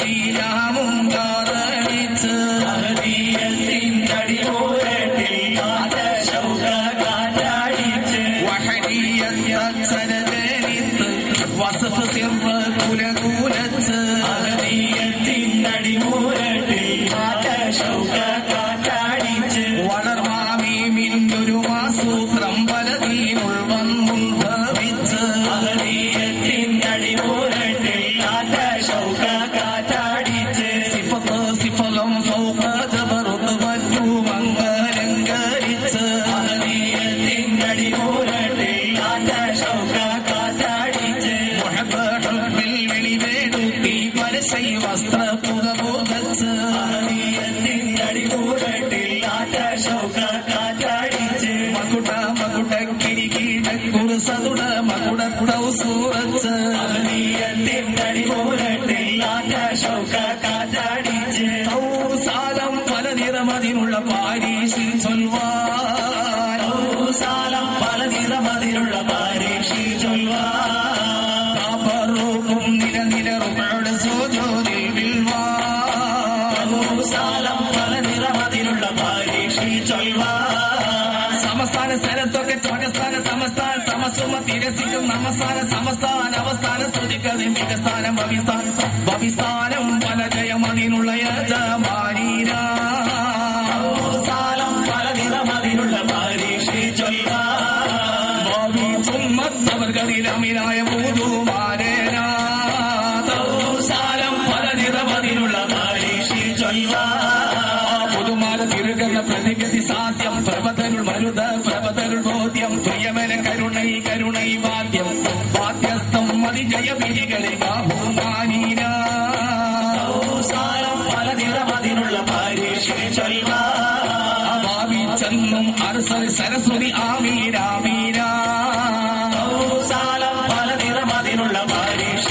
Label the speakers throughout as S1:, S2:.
S1: Fila പുക പുകച്ച് അടികൂടട്ടില്ലാത്ത ശൗക കാറ്റടിച്ച് മകുട മകുട കിരികീട കുറുസതുട മകുടത്തൗ സൂറച്ച് അടികൂടട്ടില്ലാത്ത ശൗക കാറ്റടിച്ച് സാലം പല നിറമതിനുള്ള പാരീഷിൽ ചൊൽവാൻ സാലം പല നിറമതിലുള്ള പാരീഷിൽ ചൊൽവാൻ സമസ്ഥാന സ്ഥലത്തൊക്കെ ചോകസ്ഥാന സമസ്ഥാന സമസുമ തിരസിക്കും നമസ്ഥാന സമസ്ഥാന അവസ്ഥാന സ്തുതിക്കതി മികസ്ഥാനം ഭവിസ്ഥാനം പല ജയമതിനുള്ള യജമാനീരാലം പല നിറമതിനുള്ള പരീക്ഷി ചൊല്ലാവി ചുമത്തവർഗതിരമിനായ പൂതുമാരേനാലം പല നിറമതിനുള്ള പരീക്ഷി ചൊല്ലാ പ്രതിഗതി സാധ്യം പ്രബതരുൾ മരുത പ്രബതരുൾ ബോധ്യം പ്രിയമന കരുണൈ കരുണൈ വാദ്യം വാദ്യസ്ഥം മതിജയ വിധികളിൽ ബാഹുമാനീരാലം പല നിറമതിനുള്ള പരീക്ഷ ചൊല്ലും അർസൽ സരസ്വതി ആമീരാമീരാലം പല നിറമതിനുള്ള പരീക്ഷ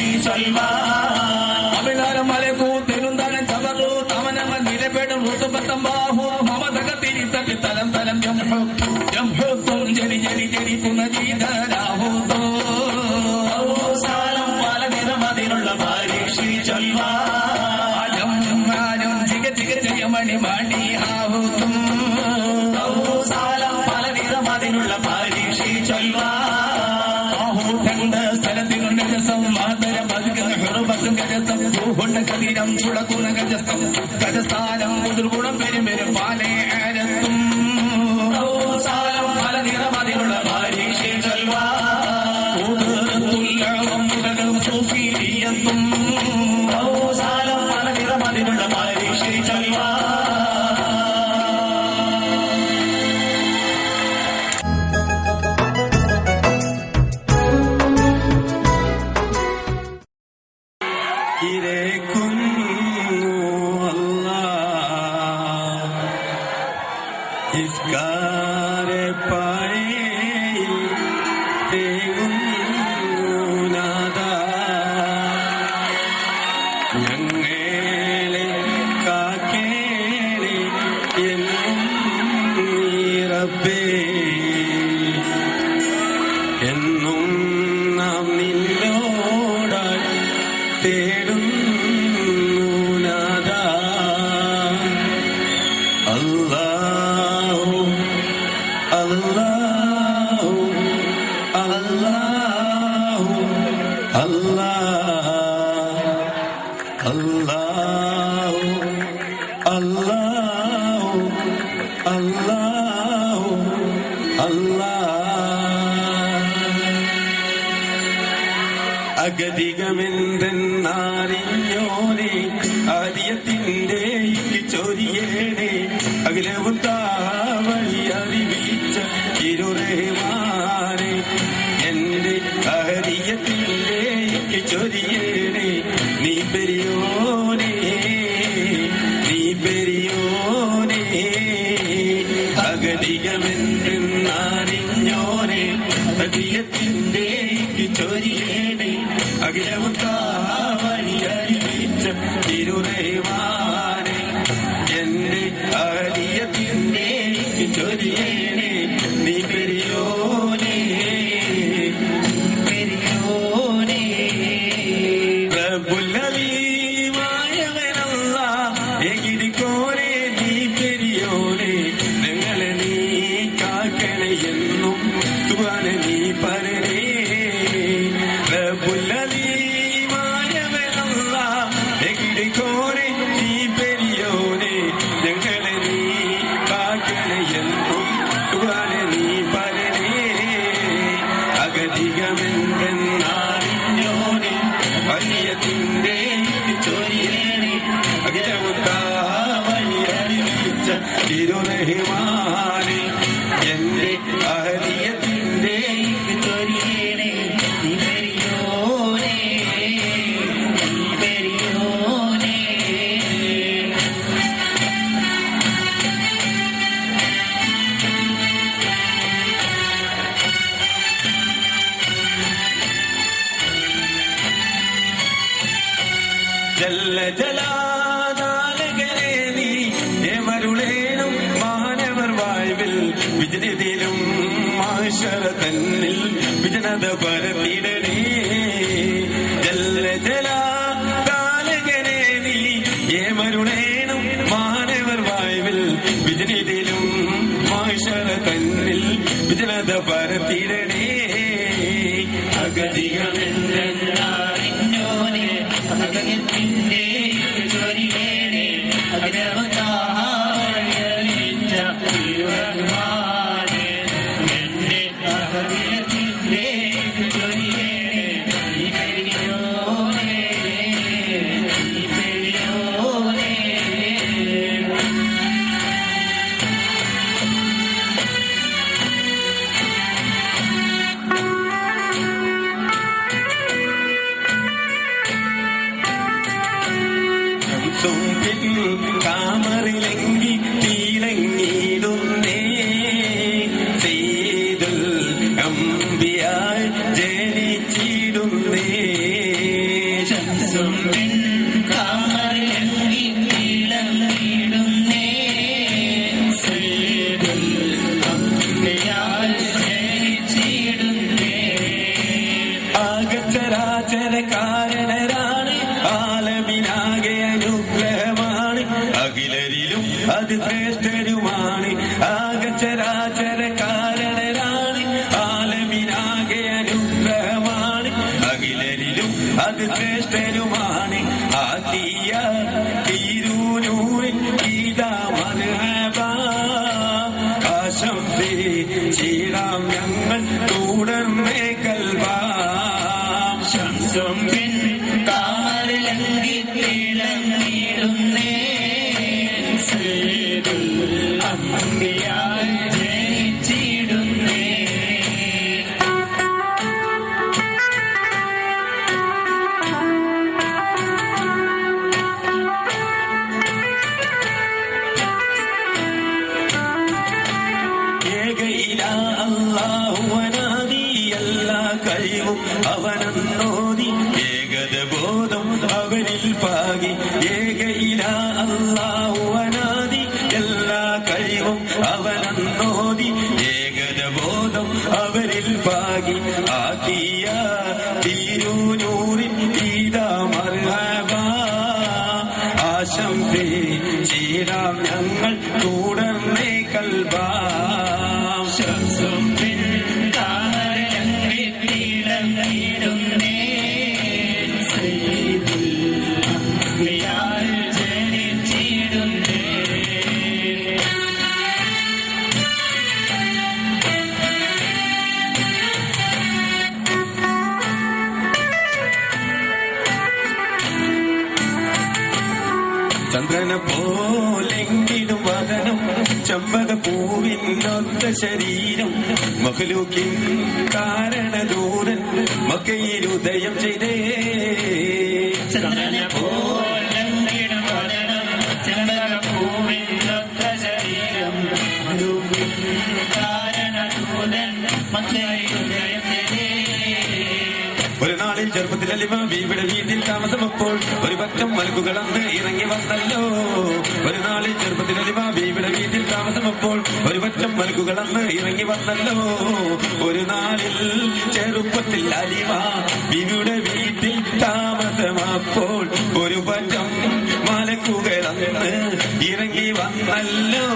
S1: അഭിനാരം മലകൂത്തെരുന്തനം ചവറു തമനമ നിലപെടും ഋതുപത്തം ബാഹു തലം തലം ജംഹുത്തും ജരി ജരി ജരി പുനജീതരാഹുത്തോലം പല നിറമതിനുള്ള പരീക്ഷി ചൊല്ലും ജിഗ ജിഗ ജയമണി മണി ആഹുത്തും സാലം പല നിറമതിനുള്ള പരീക്ഷി ചൊല്ലുണ്ട് സ്ഥലത്തിനുണ്ട് രസം മാതര പതുക്കുന്ന ഹുറുപത്തും ഗജസം ഭൂഹുണ്ട കതിരം ചുടക്കുന്ന ഗജസ്ഥം ഗജസ്ഥാനം മുതിർഗുണം പെരുമ്പെരും പാലേ അഗതികമെന്തെന്നറിഞ്ഞോനെ ആദ്യത്തിന്റെ ചൊരിയേനെ അഖിലവുത്താവഴി അറിവിച്ച ഇരുറേമാനെ എന്റെ ആദ്യത്തിന്റെ ചൊരിയേനെ നീ പെരിയോനെ അഗതികമെന്തെന്നറിഞ്ഞോനെ ആദ്യത്തിന്റെ ചൊരിയേനെ അഖിലവുത്താവഴി അറിവിച്ച ഇരുറേമാനെ എന്റെ ആദ്യത്തിന്റെ ചൊരിയേനെ നീ പെരിയോനെ പ്രഭുലീമായവനല്ല എകിരിക്കോനെ നീ പെരിയോനെ ഞങ്ങളെ നീ കാക്കണേ എന്നും തുവാന നീ പറയേ പ്രഭുലീമായവനല്ല എകിരിക്കോനെ നീ പെരിയോനെ ഞങ്ങളെ നീ കാക്കണേ എന്നും തുവാന നീ പറയേ അഗതികമെന്തെന്നറിഞ്ഞോനെ വലിയത്തിന്റെ ചൊരിയേനെ അഖിലവുത്താ
S2: തന്നിൽ വിജനത പരത്തിടണേ ജല്ല ജലാലകനെ നീ ഏമരുണേനും മാനവർ വായുവിൽ വിജനിതിലും മാഷറ തന്നിൽ വിജനത പരത്തിടണേ
S1: അഗതികളെന്നോനെ അഗതിന്റെ ചൊരിയേനെ അഗതവതാരണിച്ച തിരുവന്മാരെ എന്നെ അഗതിന്റെ ചൊരിയേനെ ഈ പെരിയോനെ ഈ പെരിയോനെ
S2: കാമറിലെങ്കി തീളങ്ങിടുന്നേ സീതുൽ അംബിയായി ജനിച്ചിടുന്നേ
S1: കാമറിലെങ്കി തീളങ്ങിടുന്നേ സീതുൽ അംബിയായി ജനിച്ചിടുന്നേ
S2: ആകച്ചരാചര കാരണരാണ് ആലമിനാകെ അനുഗ്രഹമാണ് അഖിലരിലും അത് ശ്രേഷ്ഠരുമാണ് ആകച്ചരാചര കാരണരാണ് ആലമിനാകെ അനുഗ്രഹമാണ് അഖിലരിലും അത് ശ്രേഷ്ഠരുമാണ് ആദിയ തിരുനൂറിൻ ഗീതാ മർഹബ ആശംസേ ചീടാം ഞങ്ങൾ തുടർന്നേ കൽബാ
S1: കാമറിലെങ്കി തീളങ്ങിടുന്നേ സീതുൽ അംബിയായി ജനിച്ചിടുന്നേ
S2: അല്ലാഹുവനാദി എല്ലാ കഴിവും അവനന്നോതി ഏകത ബോധം അവനിൽ പാകി ഏകയില അല്ലാഹുവനാദി എല്ലാ കഴിവും അവനന്നോതി ഏകത ബോധം അവനിൽ പാകി ആകിയ തിരുനൂറിൻ ഗീതാ മർഹബ ആശംസേ ചീടാം ഞങ്ങൾ തുടർന്നേ കൽബാ
S1: കാമറിലെങ്കി തീളങ്ങിടുന്നേ സീതുൽ അംബിയായി ജനിച്ചിടുന്നേ
S2: ചന്ദ്രന പോലെങ്കിലും വദനം ചമ്പക പൂവിനൊത്ത ശരീരം മഖ്ലൂക്കിൻ കാരണദൂരൻ മക്കയിൽ ഉദയം ചെയ്തേ
S1: ചന്ദ്രനെ പോലെങ്കിലും വദനം ചമ്പക പൂവിനൊത്ത ശരീരം മഖ്ലൂക്കിൻ കാരണദൂരൻ മക്കയിൽ ഉദയം ചെയ്തേ
S2: ഒരു നാളിൽ ചെറുപ്പത്തിൽ അലിമ ബീവിയുടെ വീട്ടിൽ താമസമപ്പോൾ ഒരു പറ്റം മലക്കുകളന്ന് ഇറങ്ങി വന്നല്ലോ ഒരു നാളിൽ ചെറുപ്പത്തിൽ അലിമ ബീവിയുടെ വീട്ടിൽ താമസമപ്പോൾ ഒരു പറ്റം മലക്കുകളന്ന് ഇറങ്ങി വന്നല്ലോ ഒരു നാളിൽ ചെറുപ്പത്തിൽ അലിമ ബീവിയുടെ വീട്ടിൽ താമസമപ്പോൾ ഒരു പറ്റം മലക്കുകളന്ന് ഇറങ്ങി വന്നല്ലോ